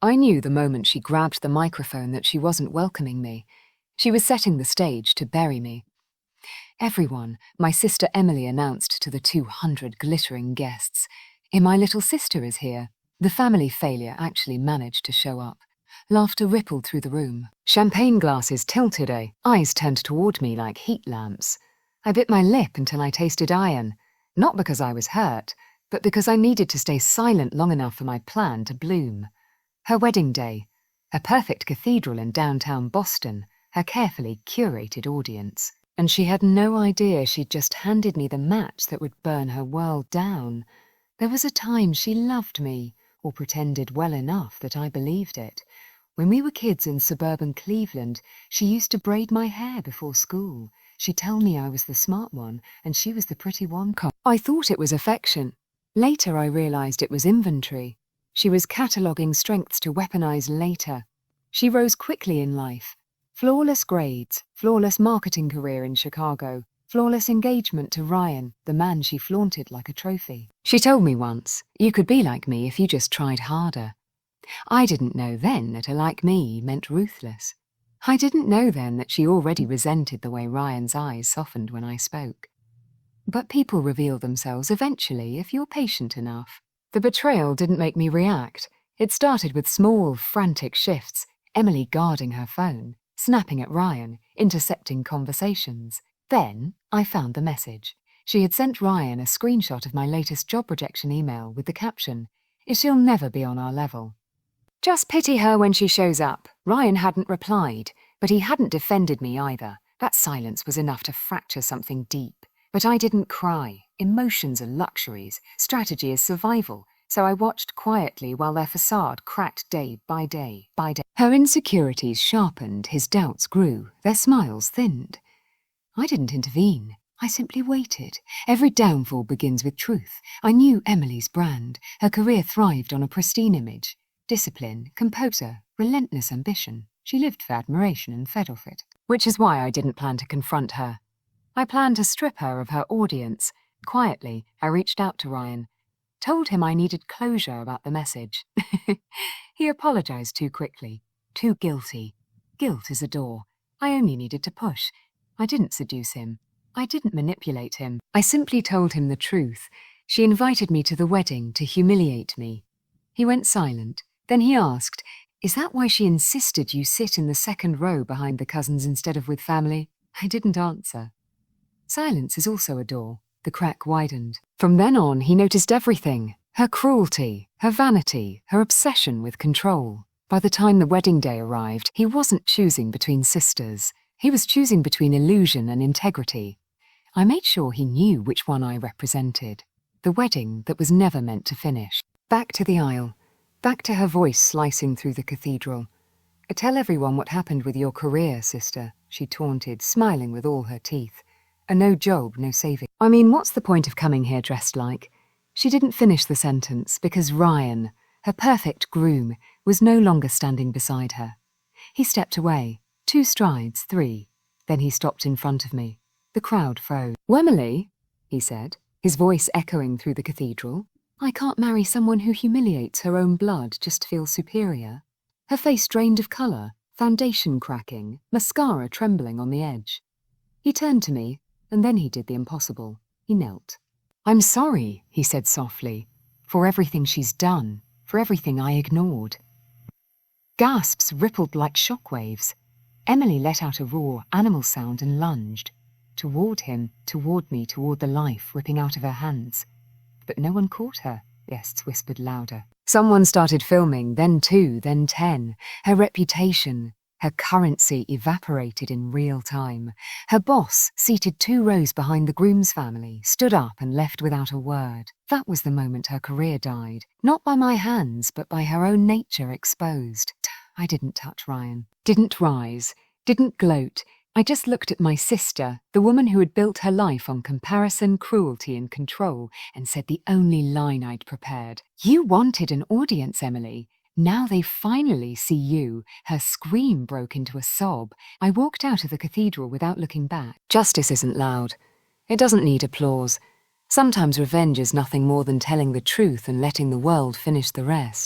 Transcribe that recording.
I knew the moment she grabbed the microphone that she wasn't welcoming me. She was setting the stage to bury me. Everyone, my sister Emily announced to the 200 glittering guests. My little sister is here. The family failure actually managed to show up. Laughter rippled through the room. Champagne glasses tilted, eyes turned toward me like heat lamps. I bit my lip until I tasted iron, not because I was hurt, but because I needed to stay silent long enough for my plan to bloom. Her wedding day, a perfect cathedral in downtown Boston, her carefully curated audience. And she had no idea she'd just handed me the match that would burn her world down. There was a time she loved me, or pretended well enough that I believed it. When we were kids in suburban Cleveland, she used to braid my hair before school. She'd tell me I was the smart one, and she was the pretty one. I thought it was affection. Later I realized it was inventory. She was cataloguing strengths to weaponize later. She rose quickly in life. Flawless grades, flawless marketing career in Chicago, flawless engagement to Ryan, the man she flaunted like a trophy. She told me once, you could be like me if you just tried harder. I didn't know then that a like me meant ruthless. I didn't know then that she already resented the way Ryan's eyes softened when I spoke. But people reveal themselves eventually if you're patient enough. The betrayal didn't make me react. It started with small, frantic shifts, Emily guarding her phone, snapping at Ryan, intercepting conversations. Then I found the message. She had sent Ryan a screenshot of my latest job rejection email with the caption, "She'll never be on our level." Just pity her when she shows up. Ryan hadn't replied, but he hadn't defended me either. That silence was enough to fracture something deep. But I didn't cry. Emotions are luxuries. Strategy is survival. So I watched quietly while their facade cracked day by day by day. Her insecurities sharpened, his doubts grew, their smiles thinned. I didn't intervene. I simply waited. Every downfall begins with truth. I knew Emily's brand. Her career thrived on a pristine image. Discipline, composure, relentless ambition. She lived for admiration and fed off it. Which is why I didn't plan to confront her. I planned to strip her of her audience. Quietly, I reached out to Ryan. Told him I needed closure about the message. He apologized too quickly. Too guilty. Guilt is a door. I only needed to push. I didn't seduce him. I didn't manipulate him. I simply told him the truth. She invited me to the wedding to humiliate me. He went silent. Then he asked, "Is that why she insisted you sit in the second row behind the cousins instead of with family?" I didn't answer. Silence is also a door. The crack widened. From then on, he noticed everything. Her cruelty, her vanity, her obsession with control. By the time the wedding day arrived, he wasn't choosing between sisters. He was choosing between illusion and integrity. I made sure he knew which one I represented. The wedding that was never meant to finish. Back to the aisle. Back to her voice slicing through the cathedral. "Tell everyone what happened with your career, sister," she taunted, smiling with all her teeth. "A no job, no saving. I mean, what's the point of coming here dressed like?" She didn't finish the sentence because Ryan, her perfect groom, was no longer standing beside her. He stepped away, 2 strides, 3. Then he stopped in front of me. The crowd froze. "Emily," he said, his voice echoing through the cathedral, "I can't marry someone who humiliates her own blood just to feel superior." Her face drained of colour, foundation cracking, mascara trembling on the edge. He turned to me, and then he did the impossible. He knelt. "I'm sorry," he said softly, "for everything she's done, for everything I ignored." Gasps rippled like shockwaves. Emily let out a raw, animal sound and lunged. Toward him, toward me, toward the life ripping out of her hands. But no one caught her, guests whispered louder. Someone started filming, then 2, then 10. Her reputation, her currency evaporated in real time. Her boss, seated 2 rows behind the groom's family, stood up and left without a word. That was the moment her career died. Not by my hands, but by her own nature exposed. I didn't touch Ryan. Didn't rise. Didn't gloat. I just looked at my sister, the woman who had built her life on comparison, cruelty, and control, and said the only line I'd prepared. "You wanted an audience, Emily. Now they finally see you." Her scream broke into a sob. I walked out of the cathedral without looking back. Justice isn't loud. It doesn't need applause. Sometimes revenge is nothing more than telling the truth and letting the world finish the rest.